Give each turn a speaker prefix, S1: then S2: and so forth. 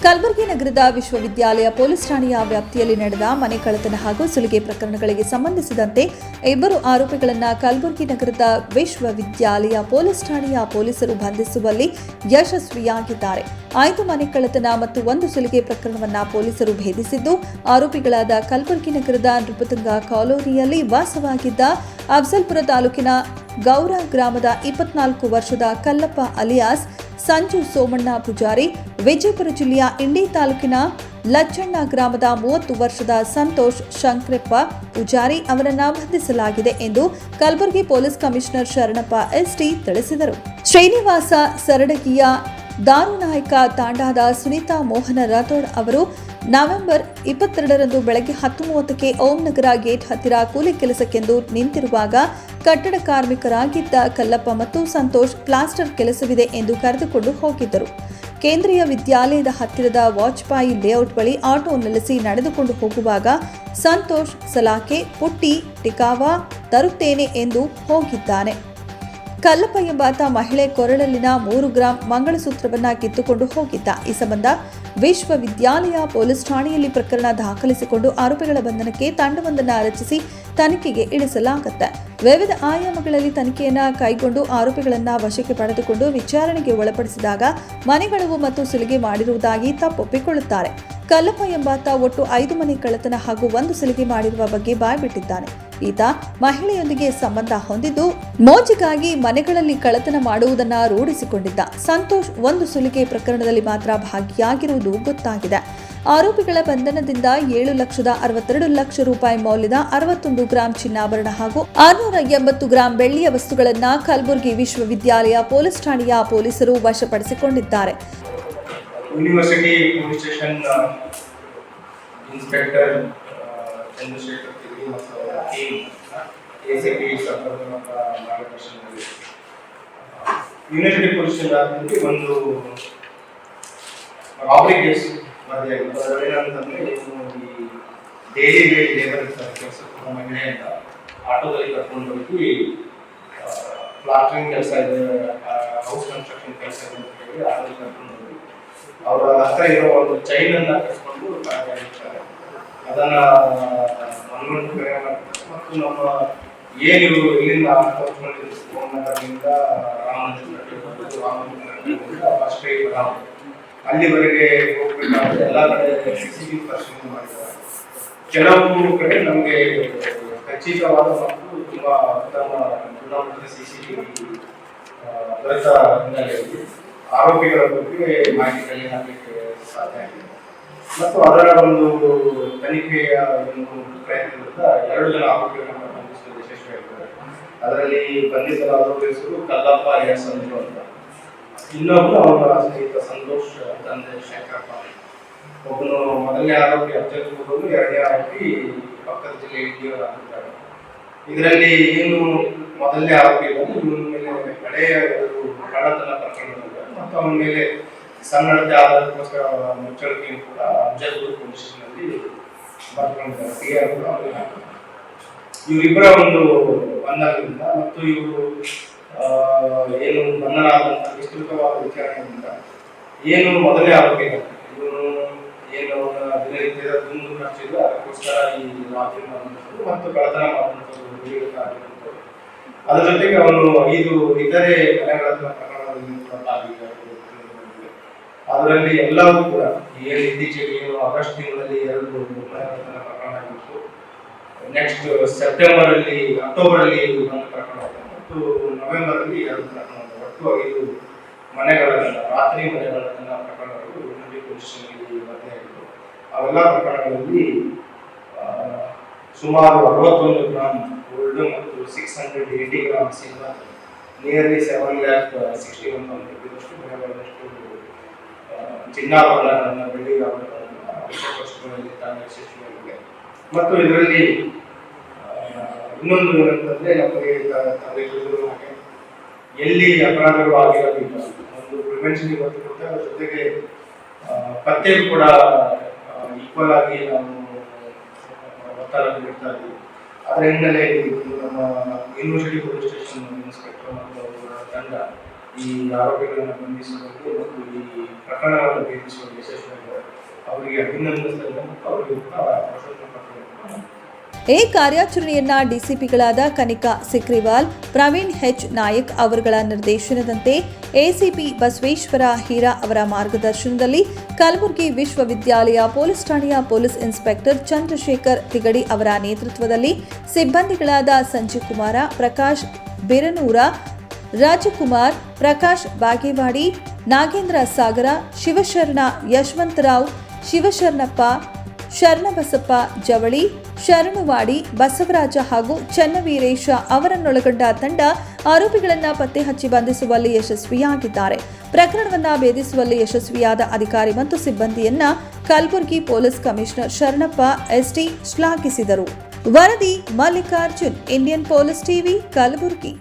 S1: ಕಲಬುರಗಿ ನಗರದ ವಿಶ್ವವಿದ್ಯಾಲಯ ಪೊಲೀಸ್ ಠಾಣೆಯ ವ್ಯಾಪ್ತಿಯಲ್ಲಿ ನಡೆದ ಮನೆ ಕಳ್ಳತನ ಹಾಗೂ ಸುಲಿಗೆ ಪ್ರಕರಣಗಳಿಗೆ ಸಂಬಂಧಿಸಿದಂತೆ ಇಬ್ಬರು ಆರೋಪಿಗಳನ್ನು ಕಲಬುರಗಿ ನಗರದ ವಿಶ್ವವಿದ್ಯಾಲಯ ಪೊಲೀಸ್ ಠಾಣೆಯ ಪೊಲೀಸರು ಬಂಧಿಸುವಲ್ಲಿ ಯಶಸ್ವಿಯಾಗಿದ್ದಾರೆ. 5 ಮನೆ ಕಳ್ಳತನ ಮತ್ತು 1 ಸುಲಿಗೆ ಪ್ರಕರಣವನ್ನು ಪೊಲೀಸರು ಭೇದಿಸಿದ್ದು, ಆರೋಪಿಗಳಾದ ಕಲಬುರಗಿ ನಗರದ ನೃಪತುಂಗ ಕಾಲೋನಿಯಲ್ಲಿ ವಾಸವಾಗಿದ್ದ ಅಫಜಲ್ಪುರ ತಾಲೂಕಿನ ಗೌರ ಗ್ರಾಮದ 24 ವರ್ಷದ ಕಲ್ಲಪ್ಪ ಅಲಿಯಾಸ್ ಸಂಜು ಸೋಮಣ್ಣ ಪೂಜಾರಿ, ವಿಜಯಪುರ ಜಿಲ್ಲೆಯ ಇಂಡಿ ತಾಲೂಕಿನ ಲಚ್ಚಣ್ಣ ಗ್ರಾಮದ 30 ವರ್ಷದ ಸಂತೋಷ್ ಶಂಕರಪ್ಪ ಪೂಜಾರಿ ಅವರನ್ನು ಬಂಧಿಸಲಾಗಿದೆ ಎಂದು Kalaburagi police commissioner Sharanappa ST ತಿಳಿಸಿದರು. ಶ್ರೀನಿವಾಸ ಸರಡಗಿಯ ದಾರುನಾಯಕ ತಾಂಡಾದ ಸುನೀತಾ ಮೋಹನ ರಾಥೋಡ್ ಅವರು ನವೆಂಬರ್ 22ರಂದು ಬೆಳಗ್ಗೆ 10:30ಕ್ಕೆ ಓಂ ನಗರ ಗೇಟ್ ಹತ್ತಿರ ಕೂಲಿ ಕೆಲಸಕ್ಕೆಂದು ನಿಂತಿರುವಾಗ ಕಟ್ಟಡ ಕಾರ್ಮಿಕರಾಗಿದ್ದ ಕಲ್ಲಪ್ಪ ಮತ್ತು ಸಂತೋಷ್ ಪ್ಲಾಸ್ಟರ್ ಕೆಲಸವಿದೆ ಎಂದು ಕರೆದುಕೊಂಡು ಹೋಗಿದ್ದರು. ಕೇಂದ್ರೀಯ ವಿದ್ಯಾಲಯದ ಹತ್ತಿರದ ವಾಜಪೇಯಿ ಲೇಔಟ್ ಬಳಿ ಆಟೋ ನಿಲ್ಲಿಸಿ ನಡೆದುಕೊಂಡು ಹೋಗುವಾಗ ಸಂತೋಷ್ ಸಲಾಕೆ, ಪುಟ್ಟಿ, ಟಿಕಾವಾ ತರುತ್ತೇನೆ ಎಂದು ಹೋಗಿದ್ದಾನೆ. ಕಲ್ಲಪ್ಪ ಎಂಬಾತ ಮಹಿಳೆ ಕೊರಳಲ್ಲಿನ 3 ಗ್ರಾಂ ಮಂಗಳಸೂತ್ರವನ್ನ ಕಿತ್ತುಕೊಂಡು ಹೋಗಿದ್ದ. ಈ ಸಂಬಂಧ ವಿಶ್ವವಿದ್ಯಾಲಯ ಪೊಲೀಸ್ ಠಾಣೆಯಲ್ಲಿ ಪ್ರಕರಣ ದಾಖಲಿಸಿಕೊಂಡು ಆರೋಪಿಗಳ ಬಂಧನಕ್ಕೆ ತಂಡವೊಂದನ್ನು ರಚಿಸಿ ತನಿಖೆಗೆ ಇಳಿಸಲಾಗುತ್ತೆ. ವಿವಿಧ ಆಯಾಮಗಳಲ್ಲಿ ತನಿಖೆಯನ್ನ ಕೈಗೊಂಡು ಆರೋಪಿಗಳನ್ನ ವಶಕ್ಕೆ ಪಡೆದುಕೊಂಡು ವಿಚಾರಣೆಗೆ ಒಳಪಡಿಸಿದಾಗ ಮನೆಗಳವು ಮತ್ತು ಸುಲಿಗೆ ಮಾಡಿರುವುದಾಗಿ ತಪ್ಪೊಪ್ಪಿಕೊಳ್ಳುತ್ತಾರೆ. ಕಲ್ಲಪ್ಪ ಎಂಬಾತ ಒಟ್ಟು 5 ಮನೆ ಕಳ್ಳತನ ಹಾಗೂ 1 ಸುಲಿಗೆ ಮಾಡಿರುವ ಬಗ್ಗೆ ಬಾಯ್ಬಿಟ್ಟಿದ್ದಾನೆ. ಈತ ಮಹಿಳೆಯೊಂದಿಗೆ ಸಂಬಂಧ ಹೊಂದಿದ್ದು ಮೋಜಿಗಾಗಿ ಮನೆಗಳಲ್ಲಿ ಕಳ್ಳತನ ಮಾಡುವುದನ್ನು ರೂಢಿಸಿಕೊಂಡಿದ್ದ. ಸಂತೋಷ್ 1 ಸುಲಿಗೆ ಪ್ರಕರಣದಲ್ಲಿ ಮಾತ್ರ ಭಾಗಿಯಾಗಿರುವುದು ಗೊತ್ತಾಗಿದೆ. ಆರೋಪಿಗಳ ಬಂಧನದಿಂದ 7,62,00,000 ರೂಪಾಯಿ ಮೌಲ್ಯದ 61 ಗ್ರಾಂ ಚಿನ್ನಾಭರಣ ಹಾಗೂ 680 ಗ್ರಾಂ ಬೆಳ್ಳಿಯ ವಸ್ತುಗಳನ್ನು ಕಲಬುರಗಿ ವಿಶ್ವವಿದ್ಯಾಲಯ ಪೊಲೀಸ್ ಠಾಣೆಯ ಪೊಲೀಸರು ವಶಪಡಿಸಿಕೊಂಡಿದ್ದಾರೆ.
S2: University police station inspector Chandrashekhar ಮತ್ತು ಅವರ ಟೀಮ್ ಎಸಿಪಿ ಸಂಪರ್ಕ ಮಾರ್ಗದರ್ಶನದಲ್ಲಿ ಯೂನಿವರ್ಸಿಟಿ ಪೊಲೀಸ್ ಸ್ಟೇಷನ್ ಒಂದು ರಾಬರಿ ಕೇಸ್ ವರದಿಯಾಗಿತ್ತು. ಅದರೇನಂತಂದ್ರೆ ಈ ಡೈಲಿ ಲೇಬರ್ ಕೆಲಸಕ್ಕೆ ಮಹಿಳೆಯಿಂದ ಆಟೋದಲ್ಲಿ ಕರ್ಕೊಂಡು ಹೋಗಿ ಪ್ಲಾಸ್ಟರಿಂಗ್ ಕೆಲಸ ಇದೆ, ಹೌಸ್ ಕನ್ಸ್ಟ್ರಕ್ಷನ್ ಕೆಲಸ ಇದೆ ಅಂತ ಹೇಳಿ ಆಟೋದಲ್ಲಿ ಕರ್ಕೊಂಡು ಹೋಗಿ ಅವರ ಹತ್ರ ಇರೋ ಒಂದು ಚೈನ್ ಅನ್ನ ಕಟ್ಕೊಂಡು ಕಾರ್ಯನಿರ್ವಹಿಸ್ತಾರೆ. ಅದನ್ನ ಮನಗಂಡು ಕರೆ ಮಾಡ್ತಾರೆ ಮತ್ತು ನಮ್ಮ ಏನು ಇಲ್ಲಿಂದ ನಗರದಿಂದ ರಾಮನಗರದಿಂದ ಅಲ್ಲಿವರೆಗೆ ಹೋಗ್ಬೇಕಾದ್ರೆ ಎಲ್ಲ ಕಡೆ CCTV ಪರಿಶೀಲನೆ ಮಾಡಿದ್ದಾರೆ. ಕೆಲವು ಕಡೆ ನಮಗೆ ಖಚಿತವಾದ ಮತ್ತು ತುಂಬಾ ಉತ್ತಮ ಗುಣಮಟ್ಟದ CCTV ದೊರೆತ ಹಿನ್ನೆಲೆಯಲ್ಲಿ ಆರೋಪಿಗಳ ಬಗ್ಗೆ ಮಾಹಿತಿಯಲ್ಲಿ ಹಾಕಲಿಕ್ಕೆ ಸಾಧ್ಯ ಆಗಿದೆ ಮತ್ತು ಅದರ ಒಂದು ತನಿಖೆಯ ಪ್ರಯತ್ನದಿಂದ 2 ಜನ ಆರೋಪಿಗಳನ್ನು ಬಂಧಿಸುವುದು ಯಶಸ್ವಿಯಾಗಿದ್ದಾರೆ. ಅದರಲ್ಲಿ ಬಂಧಿಸಲಾದ ಹೆಸರು ಕಲ್ಲಪ್ಪ ಅಲಿಯಾಸ್ ಸಂಜು ಅಂತ, ಇನ್ನೊಬ್ಬರು ಅವರ ಸ್ನೇಹಿತ ಸಂತೋಷ್ ತಂದೆ ಶಂಕರಪ್ಪ. ಒಬ್ಬನು ಮೊದಲನೇ ಆರೋಪಿ ಅಫಜಲ್ಪುರ, 2ನೇ ಆರೋಪಿ ಪಕ್ಕದ ಜಿಲ್ಲೆ ಇಂಡಿಯವರಾಗಿದ್ದಾರೆ. ಇದರಲ್ಲಿ ಏನು ಮೊದಲನೇ ಆರೋಪಿ ಬಂದು ಇವನ ಮೇಲೆ ಹಳೆಯ ಕಳ್ಳತನ ಪ್ರಕರಣಗಳಿವೆ ಮತ್ತು ಅವನ ಮೇಲೆ ಸನ್ನಡತೆ ಆಧಾರಕ್ಕೋಸ್ಕರ ಮುಚ್ಚಳಿಕೆಯನ್ನು ಕೂಡ ಅಫಜಲ್ಪುರ ಪೊಲೀಸ್ ಸ್ಟೇಷನ್ನಲ್ಲಿ ಬರ್ಕೊಂಡಿದ್ದಾರೆ. ಇವರಿಬ್ಬರ ಒಂದು ಬಂಧನದಿಂದ ಮತ್ತು ಇವರು ಏನು ಬಂಧನ ಆದಂತಹ ವಿಸ್ತೃತವಾದ ವಿಚಾರಣೆಯಿಂದ ಏನು ಮೊದಲನೇ ಆರೋಪಿ ಇವನು ಏನು ದಿನನಿತ್ಯದ ದುಂದು ಖರ್ಚಿಲ್ಲ, ಅದಕ್ಕೋಸ್ಕರ ಈ ರಾತ್ರಿ ಮಾಡುವಂಥದ್ದು ಮತ್ತು ಕಳ್ಳತನ ಮಾಡುವಂಥದ್ದು ಅದರ ಜೊತೆಗೆ ಅವನು 5 ಇತರೆ ಮನೆಗಳನ್ನು ಪ್ರಕರಣದಲ್ಲಿ ಅದರಲ್ಲಿ ಎಲ್ಲವೂ ಕೂಡ ಏನು ಇತ್ತೀಚೆಗೆ ಏನು ಆಗಸ್ಟ್ ತಿಂಗಳಲ್ಲಿ 2 ಮನೆಗಳನ್ನು ಪ್ರಕರಣ ಆಗಿತ್ತು. ನೆಕ್ಸ್ಟ್ ಸೆಪ್ಟೆಂಬರ್ ಅಲ್ಲಿ, ಅಕ್ಟೋಬರ್ ಅಲ್ಲಿ 1 ಪ್ರಕರಣ ಮತ್ತು ನವೆಂಬರ್ ಅಲ್ಲಿ 2 ಪ್ರಕರಣ, ಒಟ್ಟು 5 ಮನೆಗಳನ್ನು ರಾತ್ರಿ ಮನೆಗಳನ್ನು ಪ್ರಕರಣಗಳು ಯೂನಿವರ್ಸಿಟಿ ಪೊಲೀಸ್ ಸ್ಟೇಷನ್ನಲ್ಲಿ ವರದಿಯಾಗಿತ್ತು. ಅವೆಲ್ಲ ಪ್ರಕರಣಗಳಲ್ಲಿ ಸುಮಾರು 61 ಗ್ರಾಂ ಗೋಲ್ಡ್ ಮತ್ತು 680 ಗ್ರಾಂ ಸಿಲ್ವರ್, ನಿಯರ್ಲಿ 7,61,000 ರೂಪಾಯಿದಷ್ಟು ಬೆಲೆಗಳಷ್ಟು ಚಿನ್ನಾಭರಣಗಳನ್ನು, ಬೆಳ್ಳಿ ಆಭರಣಗಳನ್ನು ಅವಶ್ಯಕ ವಸ್ತುಗಳಲ್ಲಿ ತಾನು ಯಶಸ್ವಿಯಾಗಿದೆ. ಮತ್ತು ಇದರಲ್ಲಿ ಇನ್ನೊಂದು ಏನಂತಂದ್ರೆ ನಮಗೆ ತಿಳಿದಿರುವ ಹಾಗೆ ಎಲ್ಲಿ ಅಪರಾಧಗಳು ಆಗಿರಬೇಕು ಒಂದು ಪ್ರಿವೆನ್ಷನ್ ಗೊತ್ತಿರುತ್ತೆ, ಅದರ ಜೊತೆಗೆ ಪತ್ತೆಗೂ ಕೂಡ ಈಕ್ವಲ್ ಆಗಿ ನಾವು ಒತ್ತಡ ನೀಡ್ತಾ ಇದ್ದೀವಿ. ಅದರ ಹಿನ್ನೆಲೆಯಲ್ಲಿ ನಮ್ಮ ಯೂನಿವರ್ಸಿಟಿ ಪೊಲೀಸ್ ಸ್ಟೇಷನ್ ಇನ್ಸ್ಪೆಕ್ಟರ್ ಮತ್ತು ಅವರ ತಂಡ ಈ ಆರೋಪಿಗಳನ್ನು ಬಂಧಿಸುವಲ್ಲಿ ಮತ್ತು ಈ ಪ್ರಕರಣಗಳನ್ನು ಭೇದಿಸುವಲ್ಲಿ ಯಶಸ್ವಿಯಾಗಿದ್ದಾರೆ. ಅವರಿಗೆ ಅಭಿನಂದಿಸಿದ್ದಾರೆ ಮತ್ತು ಅವರಿಗೆ ಪ್ರಶಂಸೆ ಪತ್ರಗಳನ್ನು
S1: ಈ ಕಾರ್ಯಾಚರಣೆಯನ್ನ ಡಿಸಿಪಿಗಳಾದ ಕನಿಕಾ ಸಿಕ್ರಿವಾಲ್, ಪ್ರವೀಣ್ ಎಚ್ ನಾಯಕ್ ಅವರುಗಳ ನಿರ್ದೇಶನದಂತೆ ಎಸಿಪಿ ಬಸವೇಶ್ವರ ಹೀರಾ ಅವರ ಮಾರ್ಗದರ್ಶನದಲ್ಲಿ ಕಲಬುರಗಿ ವಿಶ್ವವಿದ್ಯಾಲಯ ಪೊಲೀಸ್ ಠಾಣೆಯ ಪೊಲೀಸ್ ಇನ್ಸ್ಪೆಕ್ಟರ್ ಚಂದ್ರಶೇಖರ್ ತಿಗಡಿ ಅವರ ನೇತೃತ್ವದಲ್ಲಿ ಸಿಬ್ಬಂದಿಗಳಾದ ಸಂಜೀವ್ ಕುಮಾರ, ಪ್ರಕಾಶ್ ಬಿರನೂರ, ರಾಜಕುಮಾರ್, ಪ್ರಕಾಶ್ ಬಾಗೇವಾಡಿ, ನಾಗೇಂದ್ರ ಸಾಗರ, ಶಿವಶರಣ ಯಶವಂತರಾವ್, ಶಿವಶರಣಪ್ಪ, ಶರಣಬಸಪ್ಪ ಜವಳಿ, ಶರಣುವಾಡಿ, ಬಸವರಾಜ ಹಾಗೂ ಚನ್ನವೀರೇಶ ಅವರನ್ನೊಳಗೊಂಡ ತಂಡ ಆರೋಪಿಗಳನ್ನು ಪತ್ತೆ ಹಚ್ಚಿ ಬಂಧಿಸುವಲ್ಲಿ ಯಶಸ್ವಿಯಾಗಿದ್ದಾರೆ. ಪ್ರಕರಣವನ್ನು ಭೇದಿಸುವಲ್ಲಿ ಯಶಸ್ವಿಯಾದ ಅಧಿಕಾರಿ ಮತ್ತು ಸಿಬ್ಬಂದಿಯನ್ನ Kalaburagi police commissioner Sharanappa ST ಶ್ಲಾಘಿಸಿದರು. ವರದಿ Mallikarjun, Indian police TV, Kalaburagi.